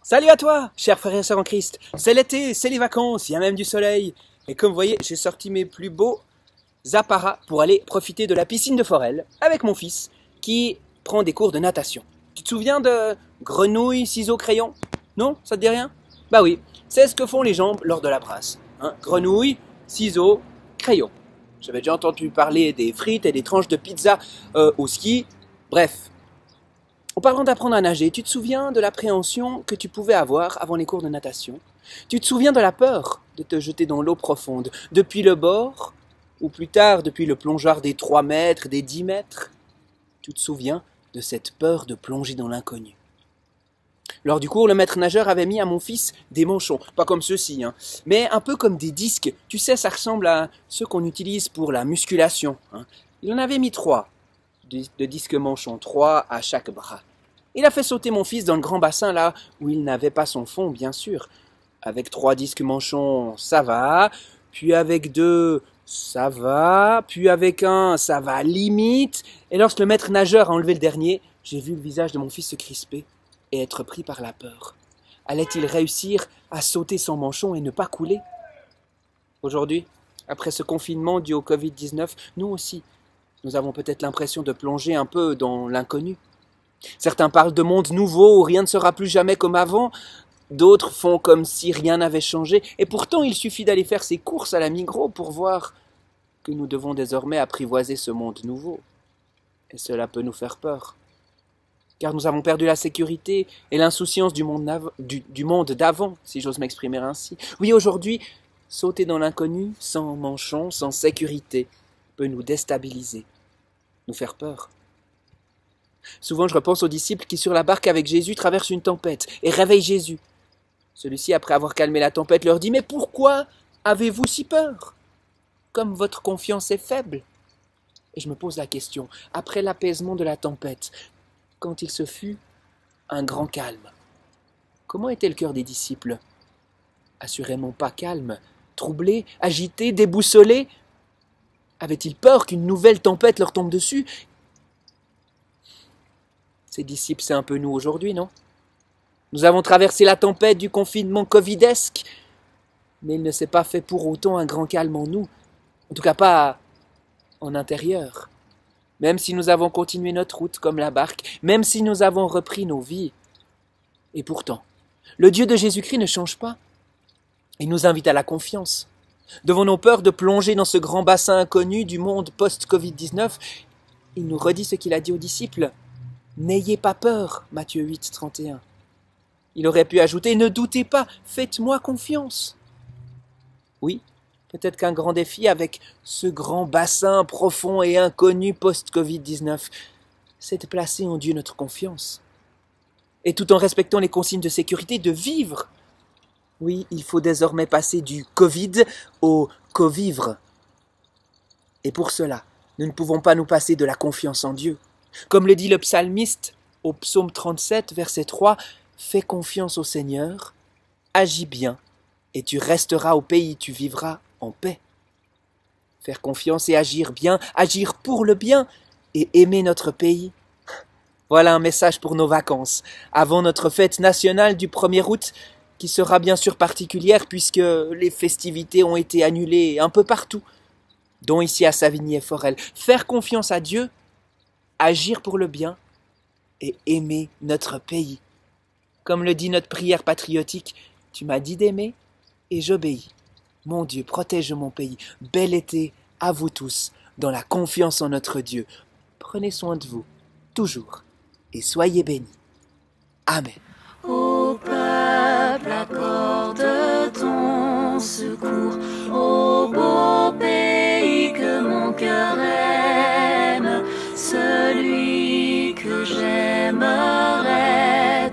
Salut à toi, chers frères et sœurs en Christ. C'est l'été, c'est les vacances, il y a même du soleil. Et comme vous voyez, j'ai sorti mes plus beaux apparats pour aller profiter de la piscine de Forel avec mon fils qui prend des cours de natation. Tu te souviens de grenouille, ciseaux, crayon? Non, ça te dit rien? Bah oui, c'est ce que font les jambes lors de la brasse. Grenouille, ciseaux, crayon. J'avais déjà entendu parler des frites et des tranches de pizza au ski. Bref. En parlant d'apprendre à nager, tu te souviens de l'appréhension que tu pouvais avoir avant les cours de natation? Tu te souviens de la peur de te jeter dans l'eau profonde, depuis le bord, ou plus tard depuis le plongeoir des 3 mètres, des 10 mètres? Tu te souviens de cette peur de plonger dans l'inconnu? Lors du cours, le maître nageur avait mis à mon fils des manchons, pas comme ceux-ci, mais un peu comme des disques. Tu sais, ça ressemble à ceux qu'on utilise pour la musculation. Il en avait mis 3 de disques manchons, 3 à chaque bras. Il a fait sauter mon fils dans le grand bassin là où il n'avait pas son fond, bien sûr. Avec 3 disques manchons, ça va. Puis avec 2, ça va. Puis avec 1, ça va limite. Et lorsque le maître nageur a enlevé le dernier, j'ai vu le visage de mon fils se crisper et être pris par la peur. Allait-il réussir à sauter sans manchon et ne pas couler? Aujourd'hui, après ce confinement dû au Covid-19, nous aussi, nous avons peut-être l'impression de plonger un peu dans l'inconnu. Certains parlent de monde nouveau où rien ne sera plus jamais comme avant. D'autres font comme si rien n'avait changé. Et pourtant, il suffit d'aller faire ses courses à la Migros pour voir que nous devons désormais apprivoiser ce monde nouveau. Et cela peut nous faire peur. Car nous avons perdu la sécurité et l'insouciance du monde d'avant, si j'ose m'exprimer ainsi. Oui, aujourd'hui, sauter dans l'inconnu, sans manchon, sans sécurité, peut nous déstabiliser, nous faire peur. Souvent, je repense aux disciples qui, sur la barque avec Jésus, traversent une tempête et réveillent Jésus. Celui-ci, après avoir calmé la tempête, leur dit « Mais pourquoi avez-vous si peur? Comme votre confiance est faible. » Et je me pose la question, après l'apaisement de la tempête, quand il se fut un grand calme, comment était le cœur des disciples? Assurément pas calme, troublé, agité, déboussolé. Avaient-ils peur qu'une nouvelle tempête leur tombe dessus? Ces disciples, c'est un peu nous aujourd'hui, non? Nous avons traversé la tempête du confinement covidesque, mais il ne s'est pas fait pour autant un grand calme en nous, en tout cas pas en intérieur. Même si nous avons continué notre route comme la barque, même si nous avons repris nos vies. Et pourtant, le Dieu de Jésus-Christ ne change pas. Il nous invite à la confiance. Devant nos peurs de plonger dans ce grand bassin inconnu du monde post-Covid-19, il nous redit ce qu'il a dit aux disciples. N'ayez pas peur, Matthieu 8, 31. Il aurait pu ajouter, ne doutez pas, faites-moi confiance. Oui, peut-être qu'un grand défi avec ce grand bassin profond et inconnu post-Covid-19, c'est de placer en Dieu notre confiance. Et tout en respectant les consignes de sécurité, de vivre. Oui, il faut désormais passer du Covid au co-vivre. Et pour cela, nous ne pouvons pas nous passer de la confiance en Dieu. Comme le dit le psalmiste au psaume 37, verset 3, « Fais confiance au Seigneur, agis bien, et tu resteras au pays, tu vivras en paix. » Faire confiance et agir bien, agir pour le bien, et aimer notre pays. Voilà un message pour nos vacances, avant notre fête nationale du 1er août, qui sera bien sûr particulière puisque les festivités ont été annulées un peu partout, dont ici à Savigny et Forel. Faire confiance à Dieu, agir pour le bien et aimer notre pays. Comme le dit notre prière patriotique, « Tu m'as dit d'aimer et j'obéis. Mon Dieu, protège mon pays. Bel été à vous tous, dans la confiance en notre Dieu. Prenez soin de vous, toujours, et soyez bénis. Amen. » Ô peuple, accorde ton secours, ô beau pays que mon cœur aime, celui que j'aimerai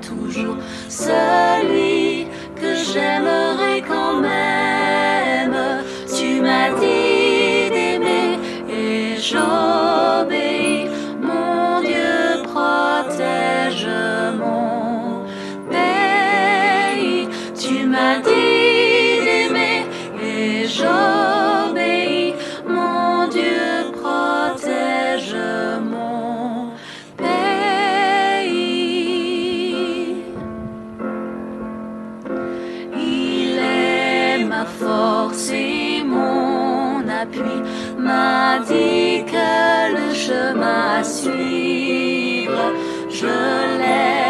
toujours, celui que j'aimerai quand même. Tu m'as dit d'aimer et j'obéis, mon Dieu protège mon pays. Tu m'as dit d'aimer et j'obéis, mon Dieu protège mon appui, m'indique le chemin à suivre. Je l'ai